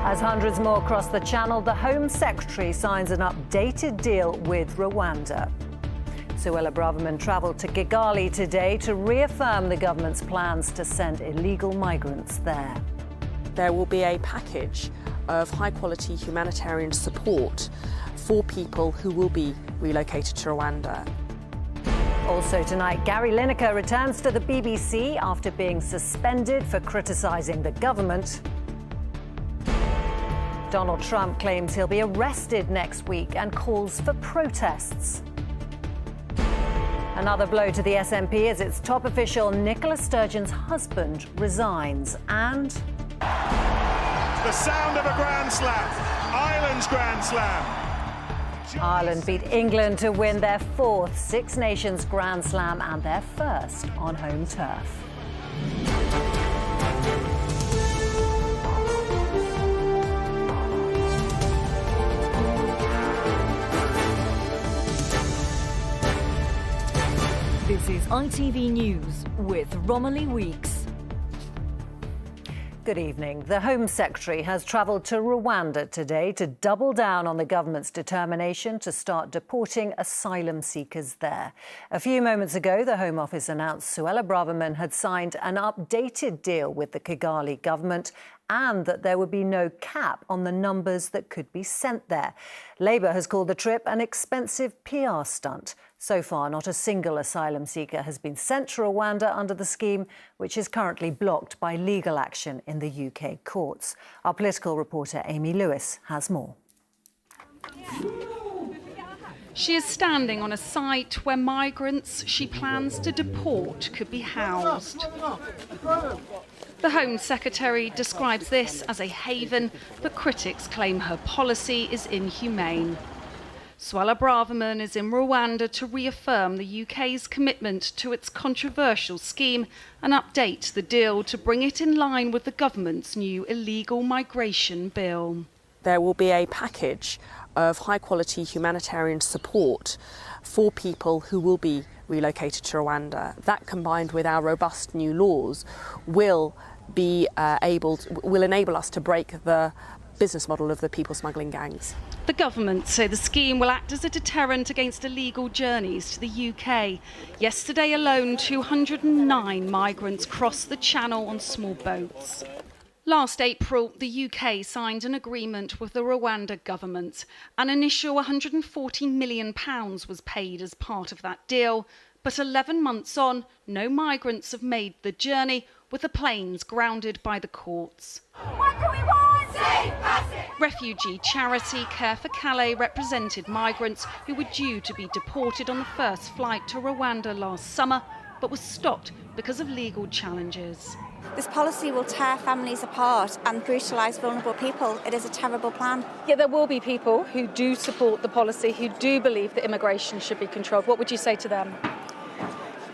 As hundreds more cross the channel, the Home Secretary signs an updated deal with Rwanda. Suella Braverman travelled to Kigali today to reaffirm the government's plans to send illegal migrants there. There will be a package of high-quality humanitarian support for people who will be relocated to Rwanda. Also tonight, Gary Lineker returns to the BBC after being suspended for criticising the government. Donald Trump claims he'll be arrested next week and calls for protests. Another blow to the SNP as its top official, Nicola Sturgeon's husband, resigns. And the sound of a Grand Slam, Ireland's Grand Slam. Ireland beat England to win their fourth Six Nations Grand Slam and their first on home turf. This is ITV News with Romilly Weeks. Good evening. The Home Secretary has travelled to Rwanda today to double down on the government's determination to start deporting asylum seekers there. A few moments ago, the Home Office announced Suella Braverman had signed an updated deal with the Kigali government and that there would be no cap on the numbers that could be sent there. Labour has called the trip an expensive PR stunt. So far, not a single asylum seeker has been sent to Rwanda under the scheme, which is currently blocked by legal action in the UK courts. Our political reporter Amy Lewis has more. She is standing on a site where migrants she plans to deport could be housed. The Home Secretary describes this as a haven, but critics claim her policy is inhumane. Suella Braverman is in Rwanda to reaffirm the UK's commitment to its controversial scheme and update the deal to bring it in line with the government's new illegal migration bill. There will be a package of high-quality humanitarian support for people who will be relocated to Rwanda. That, combined with our robust new laws, will enable us to break the business model of the people smuggling gangs. The government say the scheme will act as a deterrent against illegal journeys to the UK. Yesterday alone, 209 migrants crossed the channel on small boats. Last April, the UK signed an agreement with the Rwanda government. An initial £140 million was paid as part of that deal. But 11 months on, no migrants have made the journey, with the planes grounded by the courts. What do we want? Safe passage! Refugee charity Care for Calais represented migrants who were due to be deported on the first flight to Rwanda last summer, but was stopped because of legal challenges. This policy will tear families apart and brutalise vulnerable people. It is a terrible plan. Yeah, there will be people who do support the policy, who do believe that immigration should be controlled. What would you say to them?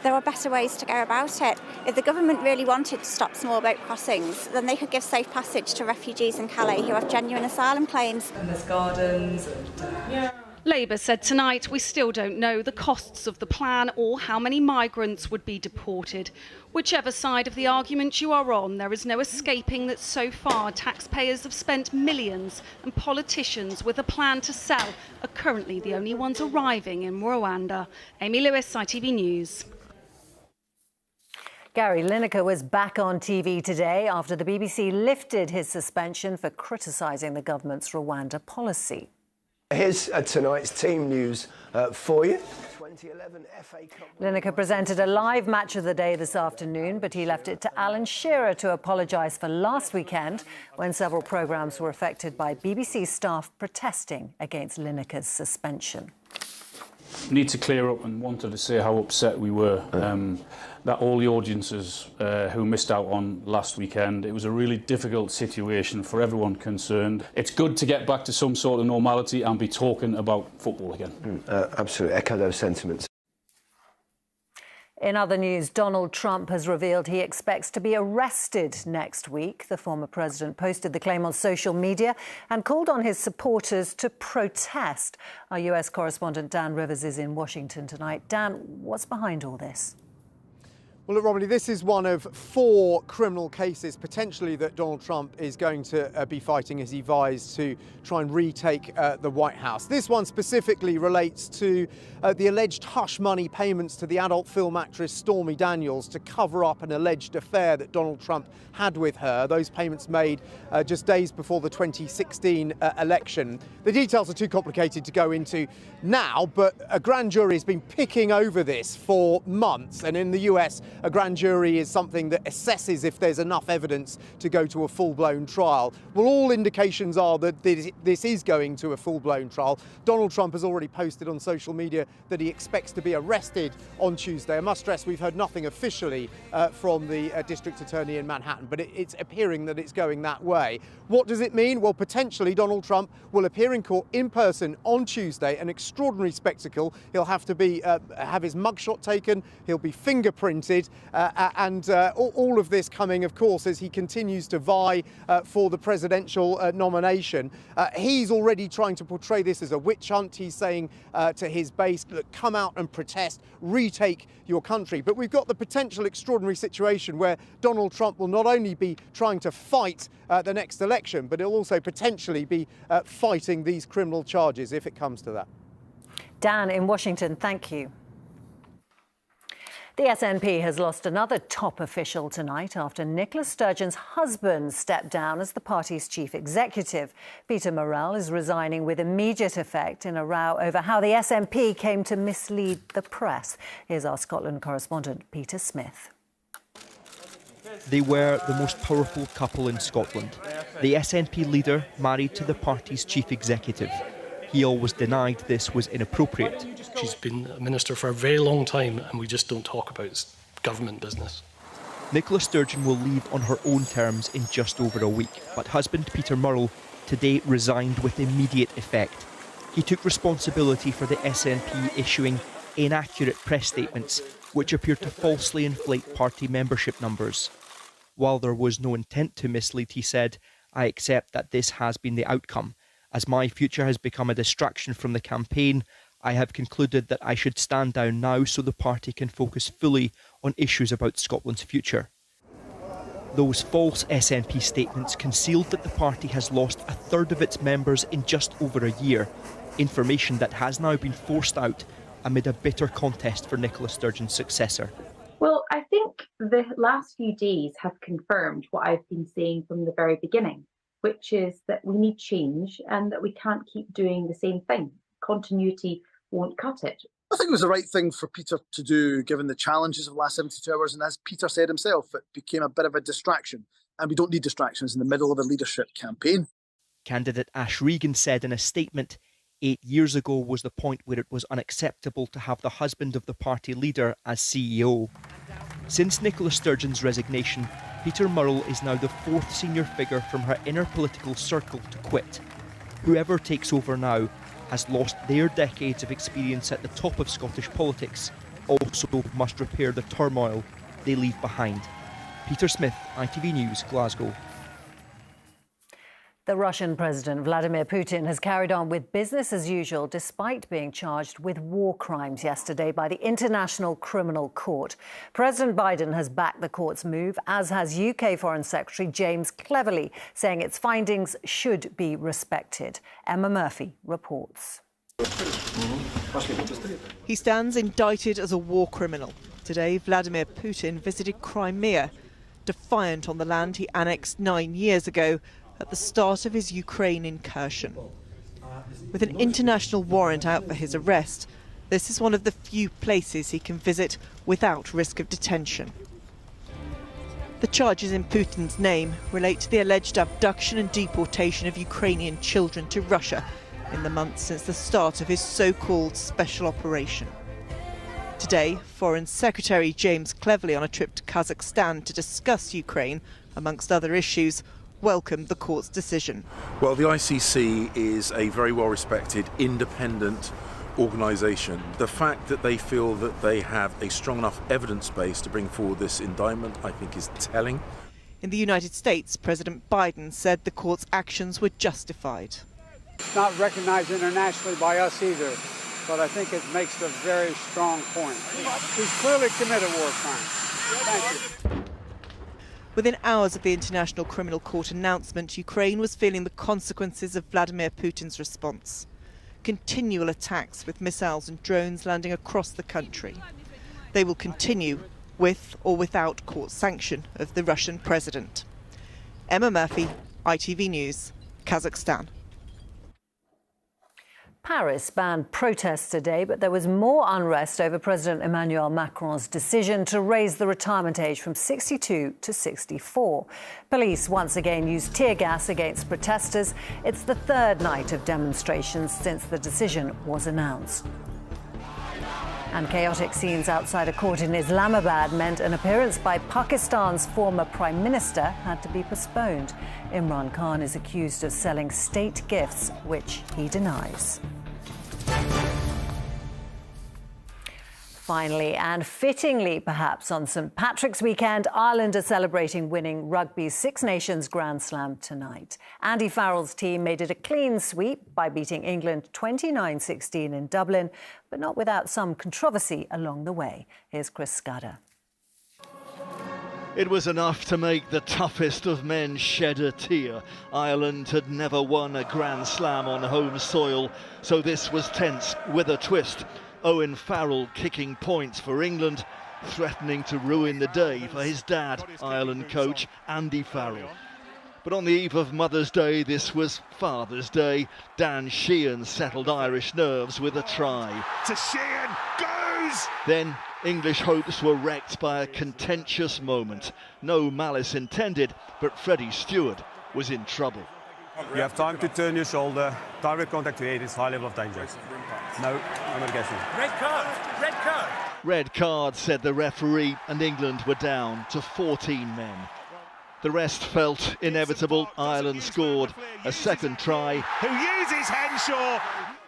There are better ways to go about it. If the government really wanted to stop small boat crossings, then they could give safe passage to refugees in Calais who have genuine asylum claims. And there's gardens and... Labour said tonight we still don't know the costs of the plan or how many migrants would be deported. Whichever side of the argument you are on, there is no escaping that so far taxpayers have spent millions and politicians with a plan to sell are currently the only ones arriving in Rwanda. Amy Lewis, ITV News. Gary Lineker was back on TV today after the BBC lifted his suspension for criticising the government's Rwanda policy. Here's tonight's team news for you. 2011 FA Cup. Lineker presented a live match of the day this afternoon, but he left it to Alan Shearer to apologise for last weekend when several programmes were affected by BBC staff protesting against Lineker's suspension. We need to clear up and wanted to say how upset we were that all the audiences who missed out on last weekend. It was a really difficult situation for everyone concerned. It's good to get back to some sort of normality and be talking about football again. Absolutely, echo those sentiments. In other news, Donald Trump has revealed he expects to be arrested next week. The former president posted the claim on social media and called on his supporters to protest. Our US correspondent Dan Rivers is in Washington tonight. Dan, what's behind all this? Well, look, Romilly, this is one of 4 criminal cases potentially that Donald Trump is going to be fighting as he vies to try and retake the White House. This one specifically relates to the alleged hush money payments to the adult film actress Stormy Daniels to cover up an alleged affair that Donald Trump had with her. Those payments made just days before the 2016 election. The details are too complicated to go into now, but a grand jury has been picking over this for months, and in the US, a grand jury is something that assesses if there's enough evidence to go to a full-blown trial. Well, all indications are that this is going to a full-blown trial. Donald Trump has already posted on social media that he expects to be arrested on Tuesday. I must stress we've heard nothing officially from the district attorney in Manhattan, but it's appearing that it's going that way. What does it mean? Well, potentially Donald Trump will appear in court in person on Tuesday, an extraordinary spectacle. He'll have to have his mugshot taken, he'll be fingerprinted, and all of this coming, of course, as he continues to vie for the presidential nomination. He's already trying to portray this as a witch hunt. He's saying to his base, look, come out and protest, retake your country. But we've got the potential extraordinary situation where Donald Trump will not only be trying to fight the next election, but he'll also potentially be fighting these criminal charges if it comes to that. Dan in Washington, thank you. The SNP has lost another top official tonight after Nicola Sturgeon's husband stepped down as the party's chief executive. Peter Murrell is resigning with immediate effect in a row over how the SNP came to mislead the press. Here's our Scotland correspondent, Peter Smith. They were the most powerful couple in Scotland. The SNP leader married to the party's chief executive. He always denied this was inappropriate. She's been a minister for a very long time, and we just don't talk about government business. Nicola Sturgeon will leave on her own terms in just over a week, but husband Peter Murrell today resigned with immediate effect. He took responsibility for the SNP issuing inaccurate press statements which appeared to falsely inflate party membership numbers. While there was no intent to mislead, he said, "I accept that this has been the outcome. As my future has become a distraction from the campaign, I have concluded that I should stand down now so the party can focus fully on issues about Scotland's future." Those false SNP statements concealed that the party has lost a third of its members in just over a year, information that has now been forced out amid a bitter contest for Nicola Sturgeon's successor. Well, I think the last few days have confirmed what I've been saying from the very beginning, which is that we need change and that we can't keep doing the same thing. Continuity won't cut it. I think it was the right thing for Peter to do, given the challenges of the last 72 hours. And as Peter said himself, it became a bit of a distraction. And we don't need distractions in the middle of a leadership campaign. Candidate Ash Regan said in a statement, 8 years ago was the point where it was unacceptable to have the husband of the party leader as CEO. Since Nicola Sturgeon's resignation, Peter Murrell is now the 4th senior figure from her inner political circle to quit. Whoever takes over now has lost their decades of experience at the top of Scottish politics, also must repair the turmoil they leave behind. Peter Smith, ITV News, Glasgow. The Russian President Vladimir Putin has carried on with business as usual despite being charged with war crimes yesterday by the International Criminal Court. President Biden has backed the court's move, as has UK Foreign Secretary James Cleverly, saying its findings should be respected. Emma Murphy reports. He stands indicted as a war criminal. Today, Vladimir Putin visited Crimea, defiant on the land he annexed 9 years ago at the start of his Ukraine incursion. With an international warrant out for his arrest, this is one of the few places he can visit without risk of detention. The charges in Putin's name relate to the alleged abduction and deportation of Ukrainian children to Russia in the months since the start of his so-called special operation. Today, Foreign Secretary James Cleverly, on a trip to Kazakhstan to discuss Ukraine, amongst other issues, welcomed the court's decision. Well, the ICC is a very well-respected, independent organisation. The fact that they feel that they have a strong enough evidence base to bring forward this indictment, I think, is telling. In the United States, President Biden said the court's actions were justified. It's not recognized internationally by us either, but I think it makes a very strong point. He's clearly committed war crimes. Thank you. Within hours of the International Criminal Court announcement, Ukraine was feeling the consequences of Vladimir Putin's response. Continual attacks with missiles and drones landing across the country. They will continue with or without court sanction of the Russian president. Emma Murphy, ITV News, Kazakhstan. Paris banned protests today, but there was more unrest over President Emmanuel Macron's decision to raise the retirement age from 62 to 64. Police once again used tear gas against protesters. It's the third night of demonstrations since the decision was announced. And chaotic scenes outside a court in Islamabad meant an appearance by Pakistan's former Prime Minister had to be postponed. Imran Khan is accused of selling state gifts, which he denies. Finally, and fittingly perhaps on St Patrick's weekend, Ireland are celebrating winning rugby's Six Nations Grand Slam tonight. Andy Farrell's team made it a clean sweep by beating England 29-16 in Dublin, but not without some controversy along the way. Here's Chris Scudder. It was enough to make the toughest of men shed a tear. Ireland had never won a Grand Slam on home soil, so this was tense with a twist. Owen Farrell kicking points for England, threatening to ruin the day for his dad, Ireland coach Andy Farrell. But on the eve of Mother's Day, this was Father's Day. Dan Sheehan settled Irish nerves with a try. To Sheehan, goes! Then English hopes were wrecked by a contentious moment. No malice intended, but Freddie Stewart was in trouble. You have time to turn your shoulder. Direct contact to head is high level of danger. No notification. Red card! Red card! Red card, said the referee, and England were down to 14 men. The rest felt inevitable. Ireland scored a second try. Who uses Henshaw?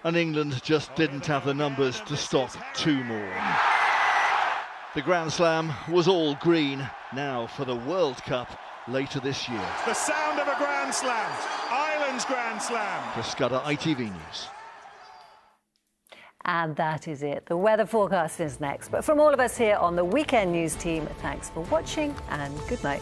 And England just didn't have the numbers to stop two more. The Grand Slam was all green. Now for the World Cup later this year. The sound of a Grand Slam. Ireland's Grand Slam. Chris Scudder, ITV News. And that is it. The weather forecast is next. But from all of us here on the Weekend News team, thanks for watching and good night.